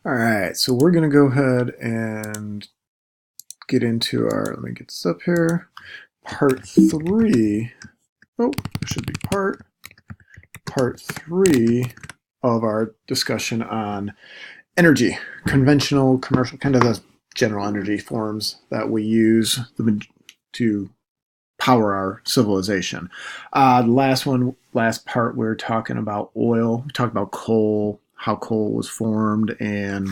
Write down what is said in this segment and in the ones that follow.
All right, so we're going to go ahead and get into let me get this up here, part three. Oh, it should be part three of our discussion on energy, conventional, commercial, kind of the general energy forms that we use to power our civilization. The last part, we were talking about oil. We talked about coal, how coal was formed, and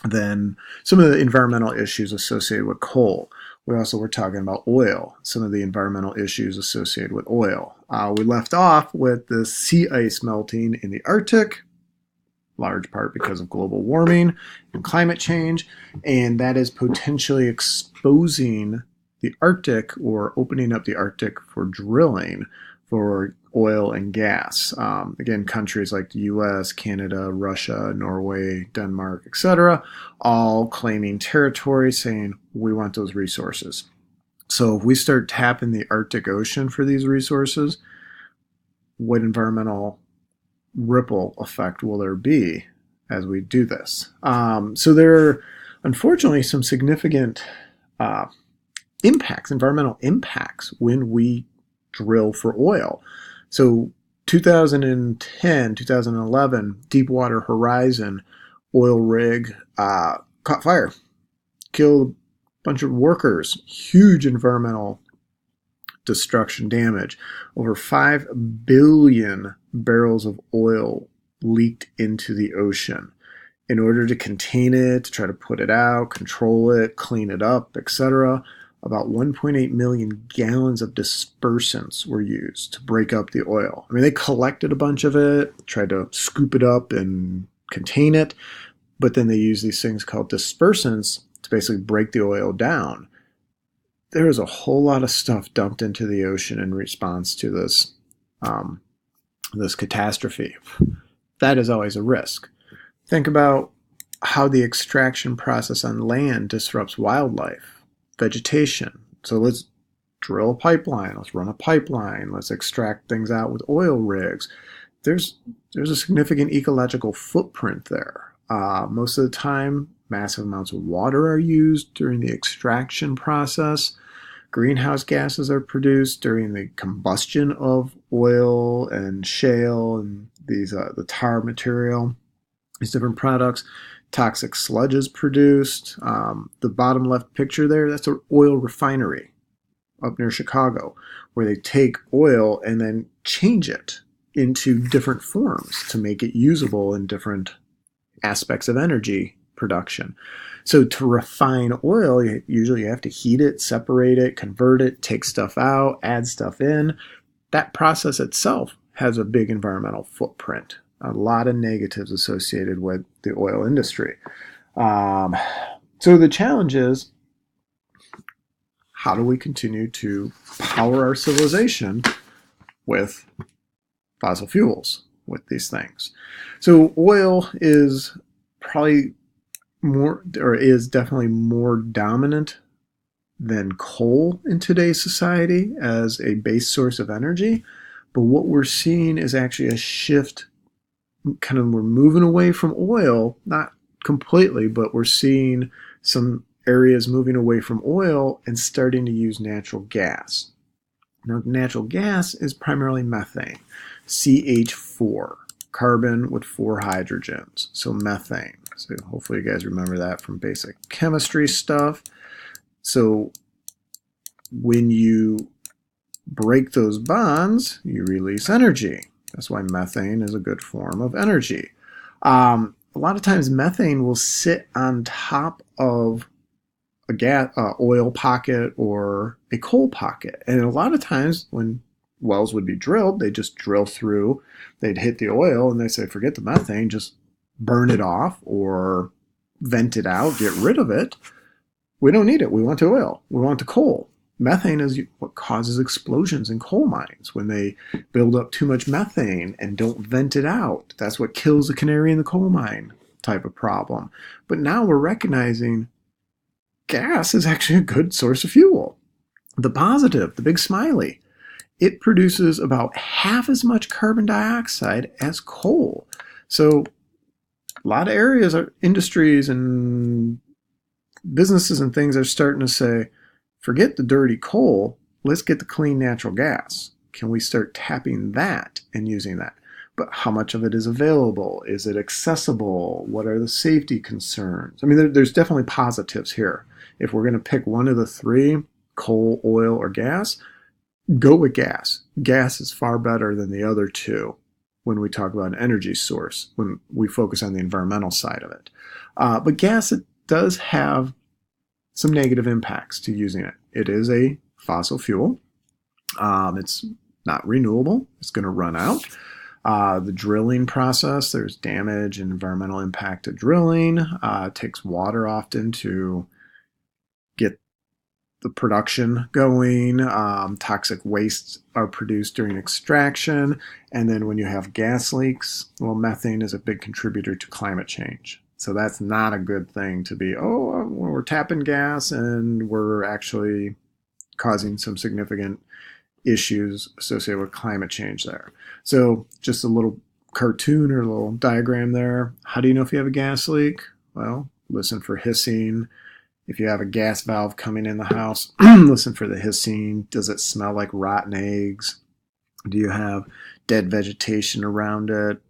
then some of the environmental issues associated with coal. We also were talking about oil, some of the environmental issues associated with oil. We left off with the sea ice melting in the Arctic, large part because of global warming and climate change, and that is potentially exposing the Arctic or opening up the Arctic for drilling for oil and gas. Again, countries like the US, Canada, Russia, Norway, Denmark, etc., all claiming territory saying, we want those resources. So if we start tapping the Arctic Ocean for these resources, what environmental ripple effect will there be as we do this? So there are unfortunately some significant environmental impacts when we drill for oil. So 2010, 2011, Deepwater Horizon oil rig caught fire, killed a bunch of workers, huge environmental destruction, damage. Over 5 billion barrels of oil leaked into the ocean. In order to contain it, to try to put it out, control it, clean it up, etc., about 1.8 million gallons of dispersants were used to break up the oil. I mean, they collected a bunch of it, tried to scoop it up and contain it, but then they used these things called dispersants to basically break the oil down. There was a whole lot of stuff dumped into the ocean in response to this catastrophe. That is always a risk. Think about how the extraction process on land disrupts wildlife, vegetation. So let's drill a pipeline, let's run a pipeline, let's extract things out with oil rigs. There's a significant ecological footprint there. Most of the time, massive amounts of water are used during the extraction process. Greenhouse gases are produced during the combustion of oil and shale and the tar material, these different products. Toxic sludge is produced. The bottom left picture there, that's an oil refinery up near Chicago, where they take oil and then change it into different forms to make it usable in different aspects of energy production. So to refine oil, usually you have to heat it, separate it, convert it, take stuff out, add stuff in. That process itself has a big environmental footprint. A lot of negatives associated with the oil industry. So the challenge is, how do we continue to power our civilization with fossil fuels, with these things? So oil is probably is definitely more dominant than coal in today's society as a base source of energy. But what we're seeing is actually a shift. We're moving away from oil, not completely, but we're seeing some areas moving away from oil and starting to use natural gas. Now, natural gas is primarily methane, CH4, carbon with 4 hydrogens, so methane. So hopefully you guys remember that from basic chemistry stuff. So when you break those bonds, you release energy. That's why methane is a good form of energy. A lot of times methane will sit on top of a oil pocket or a coal pocket. And a lot of times when wells would be drilled, they just drill through, they'd hit the oil and they say, forget the methane, just burn it off or vent it out, get rid of it. We don't need it. We want the oil. We want the coal. Methane is what causes explosions in coal mines when they build up too much methane and don't vent it out. That's what kills the canary in the coal mine type of problem. But now we're recognizing gas is actually a good source of fuel. The positive, the big smiley, it produces about half as much carbon dioxide as coal. So A lot of areas, industries and businesses and things are starting to say, forget the dirty coal, let's get the clean natural gas. Can we start tapping that and using that? But how much of it is available? Is it accessible? What are the safety concerns? I mean, there's definitely positives here. If we're going to pick one of the three, coal, oil, or gas, go with gas. Gas is far better than the other two when we talk about an energy source, when we focus on the environmental side of it. But gas, it does have some negative impacts to using it. It is a fossil fuel. It's not renewable. It's going to run out. The drilling process, there's damage and environmental impact to drilling. It takes water often to get the production going. Toxic wastes are produced during extraction. And then when you have gas leaks, well, methane is a big contributor to climate change. So that's not a good thing to be, oh, we're tapping gas and we're actually causing some significant issues associated with climate change there. So just a little cartoon or a little diagram there. How do you know if you have a gas leak? Well, listen for hissing. If you have a gas valve coming in the house, listen for the hissing. Does it smell like rotten eggs? Do you have dead vegetation around it?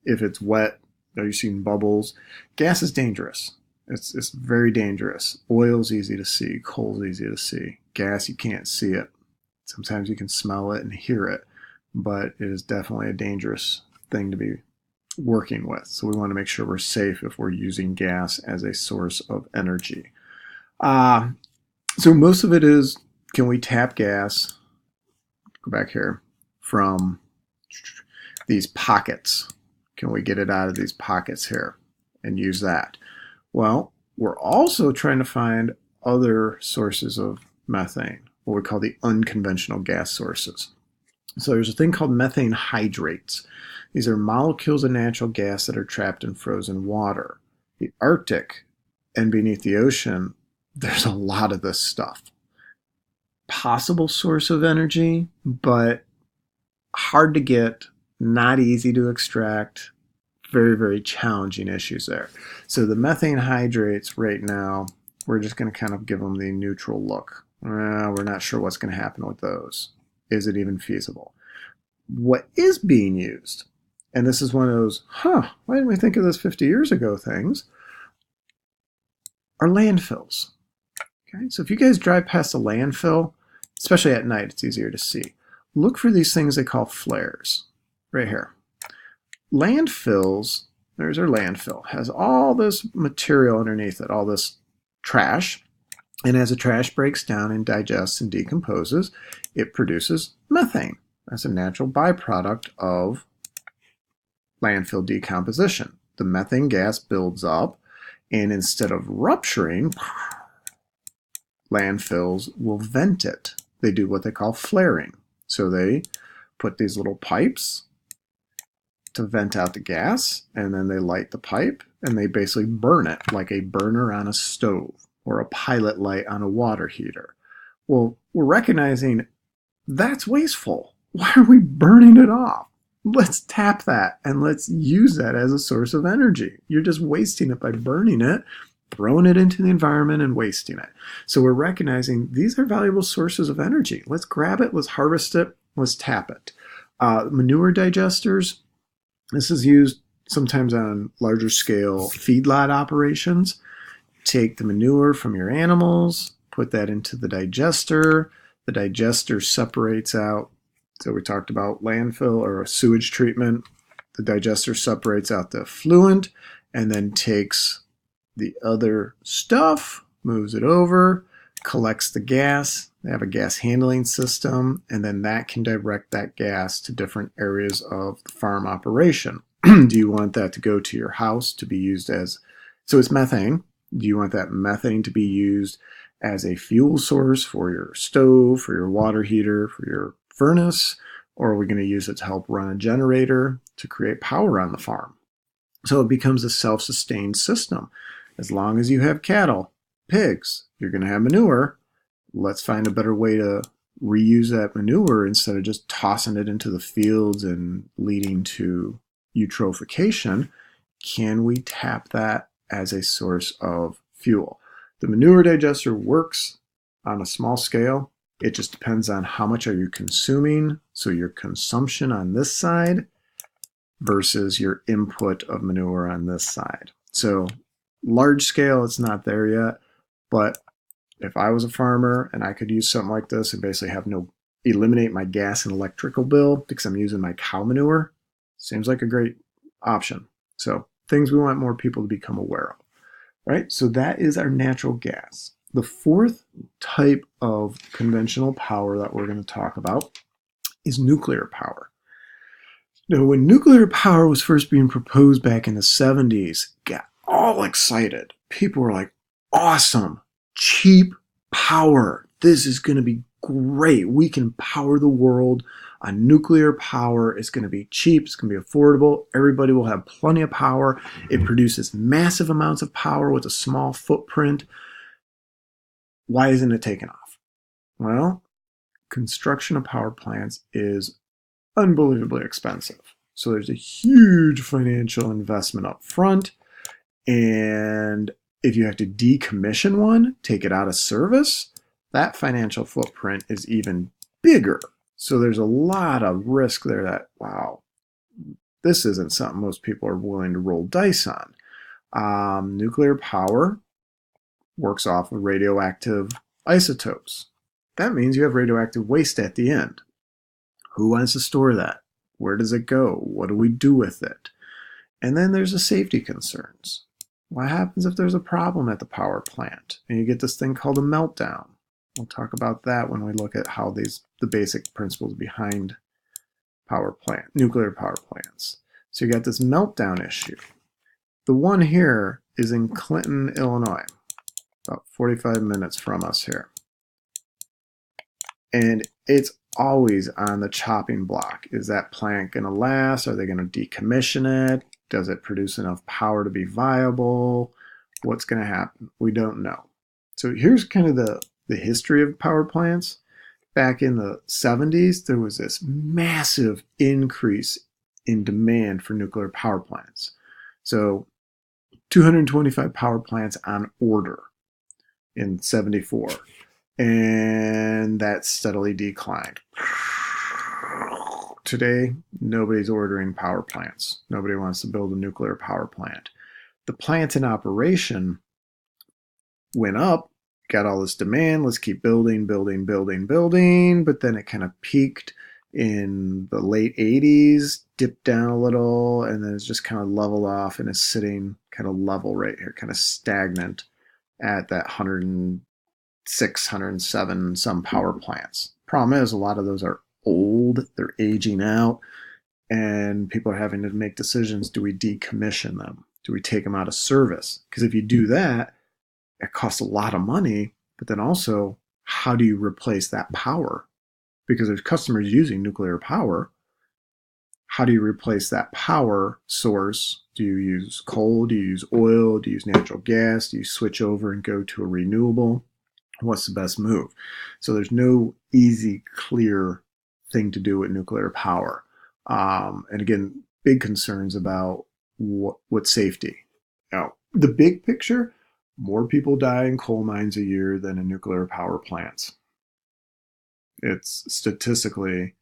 If it's wet, are you seeing bubbles? Gas is dangerous. It's very dangerous. Oil's easy to see. Coal's easy to see. Gas, you can't see it. Sometimes you can smell it and hear it, but it is definitely a dangerous thing to be working with. So we want to make sure we're safe if we're using gas as a source of energy. So most of it is, can we tap gas, go back here, from these pockets? Can we get it out of these pockets here and use that? Well, we're also trying to find other sources of methane, what we call the unconventional gas sources. So there's a thing called methane hydrates. These are molecules of natural gas that are trapped in frozen water. The Arctic and beneath the ocean, there's a lot of this stuff. Possible source of energy, but hard to get, not easy to extract, very, very challenging issues there. So the methane hydrates right now, we're just going to kind of give them the neutral look. We're not sure what's going to happen with those. Is it even feasible? What is being used, and this is one of those, why didn't we think of this 50 years ago things, are landfills. Okay, so if you guys drive past a landfill, especially at night, it's easier to see. Look for these things they call flares, right here. Landfills, there's our landfill, has all this material underneath it, all this trash, and as the trash breaks down and digests and decomposes, it produces methane. That's a natural byproduct of landfill decomposition. The methane gas builds up, and instead of rupturing, landfills will vent it. They do what they call flaring. So they put these little pipes to vent out the gas, and then they light the pipe, and they basically burn it like a burner on a stove or a pilot light on a water heater. Well, we're recognizing that's wasteful. Why are we burning it off? Let's tap that and let's use that as a source of energy. You're just wasting it by burning it, throwing it into the environment and wasting it. So we're recognizing these are valuable sources of energy. Let's grab it, let's harvest it, let's tap it. Manure digesters, this is used sometimes on larger scale feedlot operations. Take the manure from your animals, put that into the digester. The digester separates out, so we talked about landfill or a sewage treatment. The digester separates out the effluent and then takes the other stuff, moves it over, collects the gas. They have a gas handling system, and then that can direct that gas to different areas of the farm operation. Do you want that to go to your house to be used as, so it's methane. Do you want that methane to be used as a fuel source for your stove, for your water heater, for your furnace, or are we going to use it to help run a generator to create power on the farm? So it becomes a self-sustained system. As long as you have cattle, pigs, you're going to have manure. Let's find a better way to reuse that manure instead of just tossing it into the fields and leading to eutrophication. Can we tap that as a source of fuel? The manure digester works on a small scale. It just depends on how much are you consuming. So your consumption on this side versus your input of manure on this side. So large scale, it's not there yet, but if I was a farmer and I could use something like this and basically eliminate my gas and electrical bill because I'm using my cow manure, seems like a great option. So things we want more people to become aware of, right? So that is our natural gas. The fourth type of conventional power that we're going to talk about is nuclear power. Now, when nuclear power was first being proposed back in the 70s, got all excited. People were like, awesome, cheap power. This is going to be great. We can power the world on nuclear power. It's going to be cheap. It's going to be affordable. Everybody will have plenty of power. It produces massive amounts of power with a small footprint. Why isn't it taking off? Well, construction of power plants is unbelievably expensive. So there's a huge financial investment up front. And if you have to decommission one, take it out of service, that financial footprint is even bigger. So there's a lot of risk there that, wow, this isn't something most people are willing to roll dice on. Nuclear power works off of radioactive isotopes. That means you have radioactive waste at the end. Who wants to store that? Where does it go? What do we do with it? And then there's the safety concerns. What happens if there's a problem at the power plant and you get this thing called a meltdown? We'll talk about that when we look at how the basic principles behind nuclear power plants. So you got this meltdown issue. The one here is in Clinton, Illinois, about 45 minutes from us here. And it's always on the chopping block. Is that plant going to last? Are they going to decommission it? Does it produce enough power to be viable? What's going to happen? We don't know. So here's kind of the history of power plants. Back in the 70s, there was this massive increase in demand for nuclear power plants. So 225 power plants on order in 74. And that steadily declined. Today, nobody's ordering power plants. Nobody wants to build a nuclear power plant. The plants in operation went up, got all this demand. Let's keep building. But then it kind of peaked in the late 80s, dipped down a little, and then it's just kind of leveled off and is sitting kind of level right here, kind of stagnant at that 106, 107 some power plants. Problem is, a lot of those are old, they're aging out, and people are having to make decisions. Do we decommission them? Do we take them out of service? Because if you do that, it costs a lot of money, but then also, how do you replace that power? Because there's customers using nuclear power. How do you replace that power source? Do you use coal? Do you use oil? Do you use natural gas? Do you switch over and go to a renewable? What's the best move? So there's no easy, clear thing to do with nuclear power. And again, big concerns about what safety. Now, the big picture, more people die in coal mines a year than in nuclear power plants. It's statistically,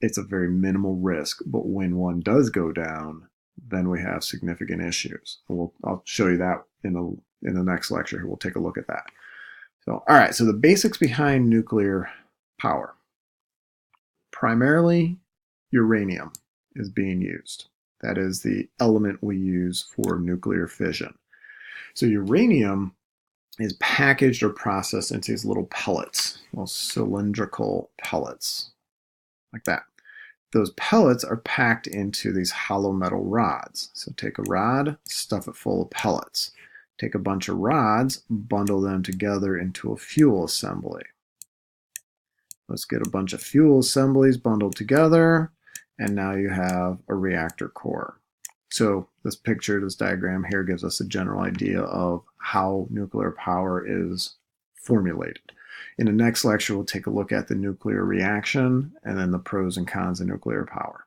it's a very minimal risk, but when one does go down, then we have significant issues. I'll show you that in the next lecture. We'll take a look at that. So, all right, so the basics behind nuclear power. Primarily, uranium is being used. That is the element we use for nuclear fission. So uranium is packaged or processed into these little pellets, little cylindrical pellets, like that. Those pellets are packed into these hollow metal rods. So take a rod, stuff it full of pellets. Take a bunch of rods, bundle them together into a fuel assembly. Let's get a bunch of fuel assemblies bundled together, and now you have a reactor core. So this diagram here gives us a general idea of how nuclear power is formulated. In the next lecture, we'll take a look at the nuclear reaction and then the pros and cons of nuclear power.